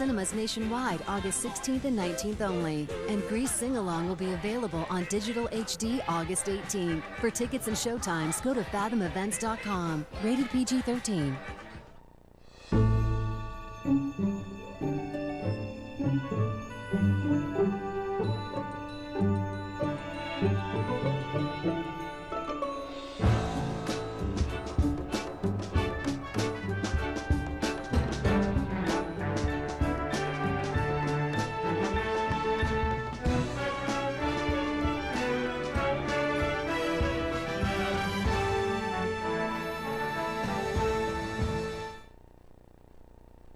cinemas nationwide August 16th and 19th only. And Grease Sing-Along will be available on digital HD August 18th. For tickets and showtimes, go to fathomevents.com. Rated PG-13.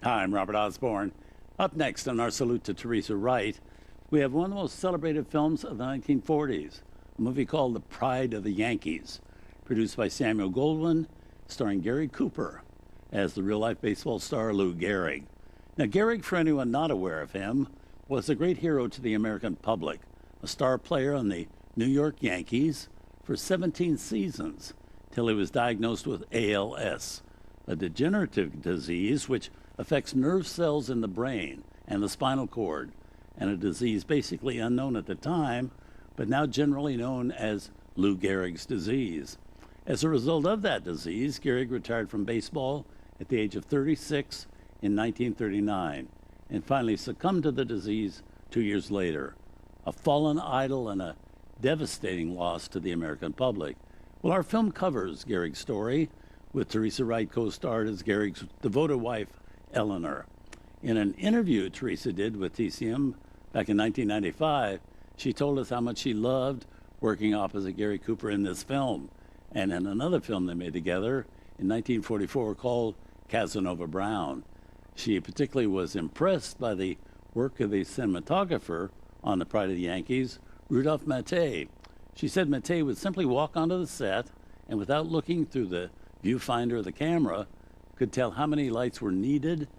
Hi, I'm Robert Osborne. Up next on our salute to Teresa Wright, we have one of the most celebrated films of the 1940s, a movie called The Pride of the Yankees, produced by Samuel Goldwyn, starring Gary Cooper as the real-life baseball star Lou Gehrig. Now, Gehrig, for anyone not aware of him, was a great hero to the American public, a star player on the New York Yankees for 17 seasons, till he was diagnosed with ALS, a degenerative disease which affects nerve cells in the brain and the spinal cord, and a disease basically unknown at the time, but now generally known as Lou Gehrig's disease. As a result of that disease, Gehrig retired from baseball at the age of 36 in 1939, and finally succumbed to the disease 2 years later. A fallen idol and a devastating loss to the American public. Well, our film covers Gehrig's story, with Teresa Wright co-starred as Gehrig's devoted wife, Eleanor. In an interview Teresa did with TCM back in 1995, she told us how much she loved working opposite Gary Cooper in this film, and in another film they made together in 1944 called Casanova Brown. She particularly was impressed by the work of the cinematographer on The Pride of the Yankees, Rudolph Maté. She said Maté would simply walk onto the set and without looking through the viewfinder of the camera, could tell how many lights were needed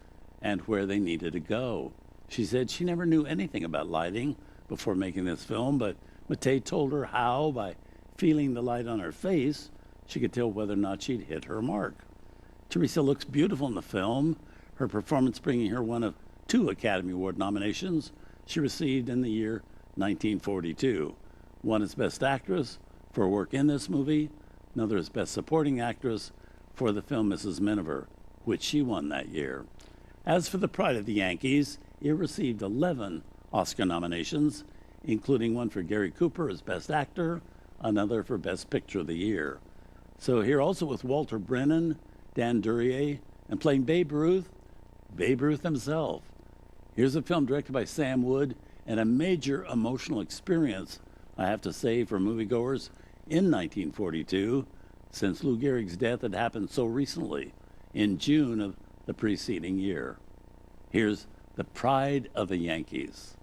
and where they needed to go. She said she never knew anything about lighting before making this film, but Maté told her how, by feeling the light on her face, she could tell whether or not she'd hit her mark. Teresa looks beautiful in the film, her performance bringing her one of 2 Academy Award nominations she received in the year 1942. One as Best Actress for her work in this movie, another as Best Supporting Actress for the film Mrs. Miniver, which she won that year. As for The Pride of the Yankees, it received 11 Oscar nominations, including one for Gary Cooper as Best Actor, another for Best Picture of the Year. So here also with Walter Brennan, Dan Duryea, and playing Babe Ruth himself. Here's a film directed by Sam Wood, and a major emotional experience, I have to say, for moviegoers in 1942, since Lou Gehrig's death had happened so recently, in June of the preceding year. Here's The Pride of the Yankees.